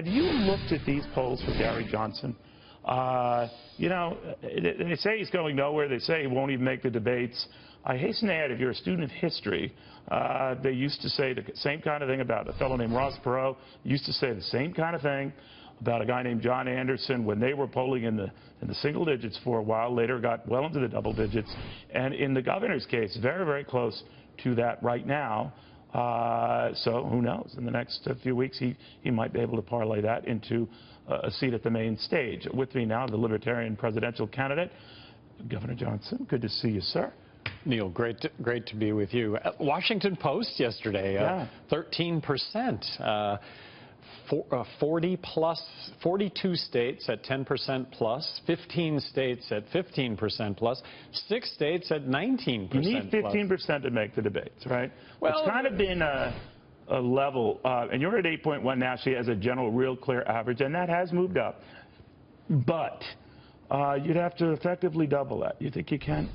have you looked at these polls for Gary Johnson? You know, they say he's going nowhere. They say he won't even make the debates. I hasten to add, if you're a student of history, they used to say the same kind of thing about a fellow named Ross Perot. Used to say the same kind of thing about a guy named John Anderson when they were polling in the single digits for a while, later got well into the double digits. And in the governor's case, very, very close to that right now. So who knows? In the next few weeks, he might be able to parlay that into a seat at the main stage. With me now, the Libertarian presidential candidate, Governor Johnson. Good to see you, sir. Neil, great to be with you. Washington Post yesterday, 13%. 42 states at 10% plus, 15 states at 15% plus, 6 states at 19% plus. You need 15% to make the debates, right? Well, it's kind of been a level, and you're at 8.1 nationally as a general, real clear average, and that has moved up. But you'd have to effectively double that. You think you can?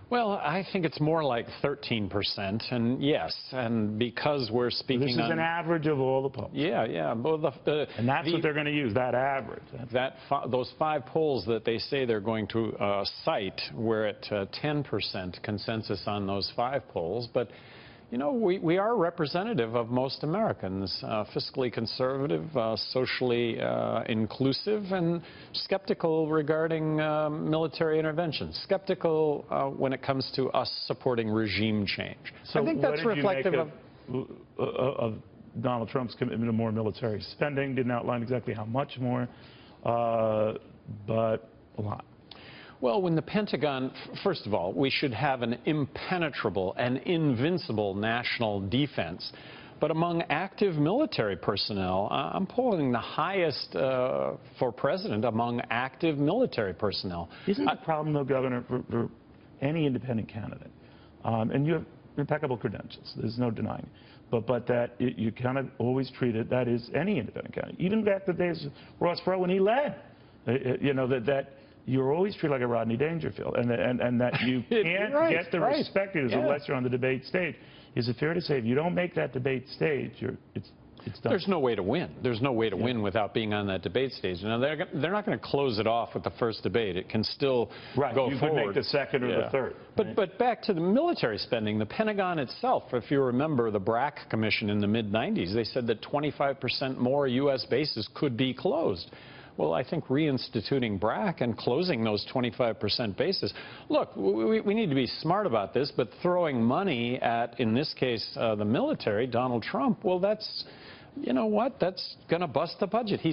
Well, I think it's more like 13%, and yes, and because we're speaking this is an average of all the polls. Yeah. And that's what they're going to use, that average. Those 5 polls that they say they're going to cite, we're at 10% consensus on those 5 polls, but you know, we are representative of most Americans, fiscally conservative, socially inclusive, and skeptical regarding military intervention, skeptical when it comes to us supporting regime change. So I think that's reflective of Donald Trump's commitment to more military spending. Didn't outline exactly how much more, but a lot. Well, when the Pentagon, first of all, we should have an impenetrable and invincible national defense. But among active military personnel, I'm polling the highest for president among active military personnel. Isn't the problem, though, Governor, for any independent candidate, and you have impeccable credentials, there's no denying it, but that you kind of always treat it, that is any independent candidate, even back the days of Ross Perot when he led, you know, that you're always treated like a Rodney Dangerfield, and that you can't get the respect unless you're on the debate stage. Is it fair to say if you don't make that debate stage, it's done? There's no way to win. There's no way to win without being on that debate stage. Now, they're not going to close it off with the first debate. It can still go forward. You could make the second or the third. But back to the military spending, the Pentagon itself, if you remember the BRAC Commission in the mid-90s, they said that 25% more U.S. bases could be closed. Well, I think reinstituting BRAC and closing those 25% bases. Look, we need to be smart about this, but throwing money at, in this case, the military, Donald Trump, well, that's, you know what, that's going to bust the budget. He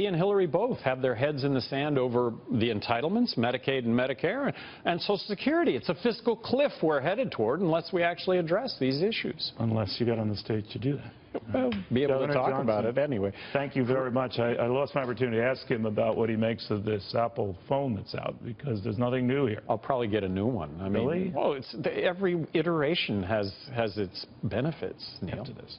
and Hillary both have their heads in the sand over the entitlements, Medicaid and Medicare, and Social Security. It's a fiscal cliff we're headed toward unless we actually address these issues. Unless you get on the stage to do that. Well, be able to talk about it anyway. Thank you very much. I lost my opportunity to ask him about what he makes of this Apple phone that's out, because there's nothing new here. I'll probably get a new one. I mean, really? Well, every iteration has its benefits, Neil. After this.